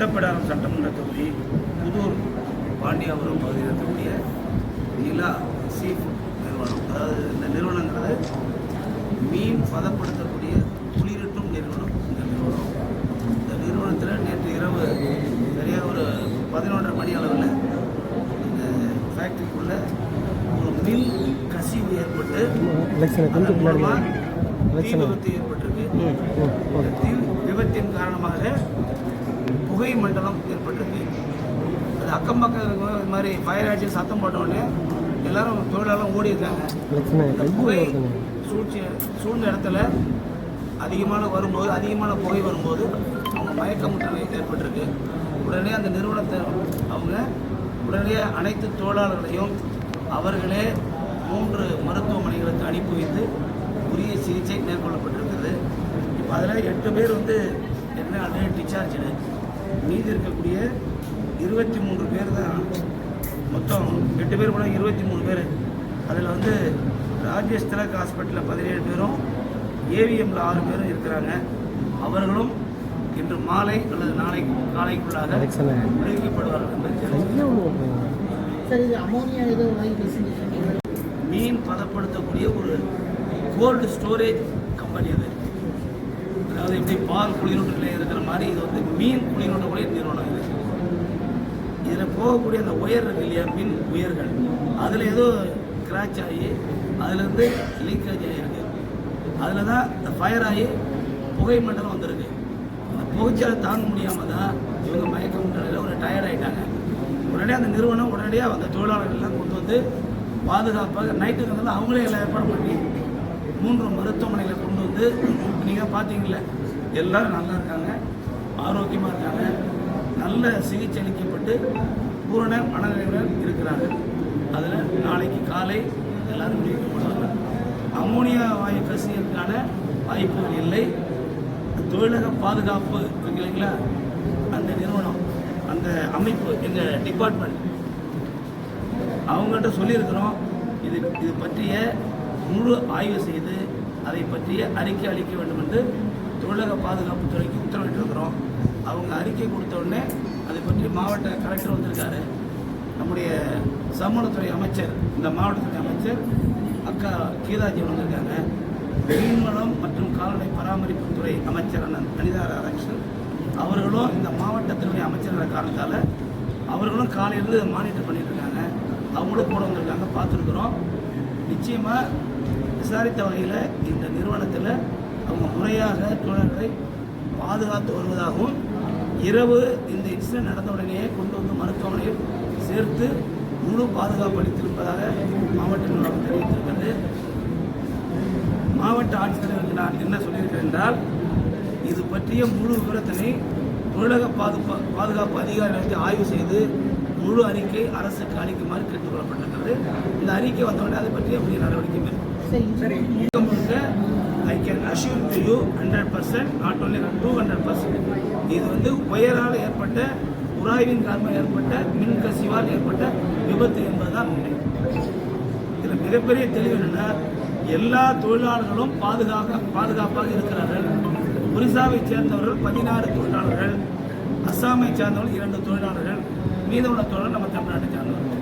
ஒட்டப்பிடாரம் சட்டமன்ற தொகுதி புதூர் பாண்டியாபுரம் பகுதியில் இருக்கக்கூடிய நிலா சீஃப் நிறுவனம். அதாவது இந்த நிறுவனங்கிறது மீன் பதப்படுத்தக்கூடிய குளிரூட்டும் நிறுவனம். இந்த நிறுவனத்தில் நேற்று இரவு சரியாக ஒரு 11:30 மணி அளவில் இந்த ஃபேக்ட்ரிக்குள்ள ஒரு மின் கசிவு ஏற்பட்டு தீ விபத்து ஏற்பட்டிருக்கு. தீ விபத்தின் காரணமாக புகை மண்டலம் ஏற்பட்டிருக்கு. அது அக்கம் பக்கம் இருக்கவங்க இது மாதிரி ஃபயர் ஆச்சு சத்தம் போட்டவுடனே எல்லாரும் தொழிலாளரும் ஓடி இருக்காங்க. இந்த புகை சூழ்ந்த இடத்துல அதிகமான புகை வரும்போது அவங்க மயக்கமுற்ற ஏற்பட்டிருக்கு. உடனே அந்த நிறுவனத்தை அவங்க உடனே அனைத்து தொழிலாளர்களையும் அவர்களே 3 மருத்துவமனைகளுக்கு அனுப்பி வைத்து உரிய சிகிச்சை மேற்கொள்ளப்பட்டிருக்கிறது. இப்போ அதில் 8 பேர் என்ன ஆல்ரெடி டிஸ்சார்ஜ். மீதி இருக்கக்கூடிய 23 பேர் தான். மொத்தம் 8 பேர் கூட 23 பேர். அதில் ராஜேஷ் திலக் ஹாஸ்பிட்டலில் 17 பேரும், ஏவிஎம்மில் 6 பேரும் இருக்கிறாங்க. அவர்களும் இன்று மாலை அல்லது நாளை காலைக்குள்ளாக விடுவிக்கப்படுவார்கள் என்று மீன் பதப்படுத்தக்கூடிய ஒரு கோல்டு ஸ்டோரேஜ் கம்பெனி. அது அதாவது எப்படி பால் குளிரூட்டு நிலையம் இருக்கிற மாதிரி இது மீன் குளிரூட்டக்கூடிய நிறுவனம். இதில் போகக்கூடிய அந்த ஒயர் இருக்கு இல்லையா, மின் உயர்கள், அதில் ஏதோ கிராச் ஆகி அதுலேருந்து லீக்கேஜ் ஆகிருக்கு. அதில் தான் இந்த ஃபயர் ஆகி புகை மண்டலம் வந்திருக்கு. அந்த புகைச்சாலை தாங்க முடியாமல் தான் இவங்க மயக்கம் நிலையில் ஒரு டயர்ட் ஆகிட்டாங்க. உடனே அந்த நிறுவனம் உடனடியாக அந்த தொழிலாளர்கள்லாம் கொண்டு பாதுகாப்பாக நைட்டுக்கு இருந்தாலும் அவங்களே எல்லாம் ஏற்பாடு பண்ணி 3 மருத்துவமனைகளை கொண்டு நீங்கள் பார்த்தீங்கள எல்லோரும் நல்லா இருக்காங்க, ஆரோக்கியமாக இருக்காங்க, நல்ல சிகிச்சை அளிக்கப்பட்டு பூரண மனநிலையுடன் இருக்கிறார்கள். அதில் நாளைக்கு காலை எல்லோரும் விடுவிக்கப்படுவாங்க. அமோனியா வாயு கசியலுக்கான வாய்ப்புகள் இல்லை. தொழிலக பாதுகாப்பு இல்லைங்களா, அந்த நிறுவனம், அந்த அமைப்பு, எங்கள் டிபார்ட்மெண்ட் அவங்கள்ட்ட சொல்லியிருக்கிறோம். இது பற்றிய முழு ஆய்வு செய்து அதை பற்றிய அறிக்கை அளிக்க வேண்டும் என்று தொழிலக பாதுகாப்பு துறைக்கு உத்தரவிட்டிருக்கிறோம். அவங்க அறிக்கை கொடுத்த உடனே அதை பற்றி மாவட்ட கலெக்டர் வந்திருக்காரு. நம்முடைய சமூகத்துறை அமைச்சர், இந்த மாவட்டத்துறை அமைச்சர் அக்கா கீதாஜி வந்திருக்காங்க. மீன்வளம் மற்றும் கால்நடை பராமரிப்புத்துறை அமைச்சர் அண்ணன் அனிதா ராதாகிருஷ்ணன் அவர்களும் இந்த மாவட்டத்தினுடைய அமைச்சர்கிற காரணத்தால் அவர்களும் காலையிலிருந்து மானிட்டர் பண்ணிட்டு இருக்காங்க. அவங்களும் கூட வந்திருக்காங்க, பார்த்துருக்குறோம். நிச்சயமாக விசாரித்த வகையில் இந்த நிறுவனத்தில் அவங்க முறையாக தொழிலாளர்களை பாதுகாத்து வருவதாகவும், இரவு இந்த இன்சிடென்ட் நடந்த உடனேயே கொண்டு மருத்துவமனையில் சேர்த்து முழு பாதுகாப்பு அளித்திருப்பதாக மாவட்ட நிர்வாகம் தெரிவித்திருக்கிறது. மாவட்ட ஆட்சித்தலைவருக்கு நான் என்ன சொல்லியிருக்கிறேன் என்றால், இது பற்றிய முழு விவரத்தினை தொழிலக பாதுகாப்பு அதிகாரிகளுக்கு ஆய்வு செய்து முழு அறிக்கை அரசுக்கு அளிக்குமாறு கேட்டுக்கொள்ளப்பட்டிருக்கிறது. இந்த அறிக்கை வந்தவுடனே அதை பற்றிய உரிய நடவடிக்கை மேற்கொள்ளும். I can assure to you 100%, not only 200%. இது உயரால் ஏற்பட்ட உராய்வின் காரணமாக ஏற்பட்ட மின்கசிவால் ஏற்பட்ட விபத்து என்பதுதான் உண்மை. இதில் மிகப்பெரிய தெளிவு என்னென்னா, எல்லா தொழிலாளர்களும் பாதுகாப்பாக இருக்கிறார்கள். ஒரிசாவை சேர்ந்தவர்கள் 16 தொழிலாளர்கள், அஸ்ஸாமை சேர்ந்தவர்கள் 2 தொழிலாளர்கள், மீதமுள்ள தொழிலாளர்கள் நம்ம தமிழ்நாட்டை சேர்ந்தவர்கள்.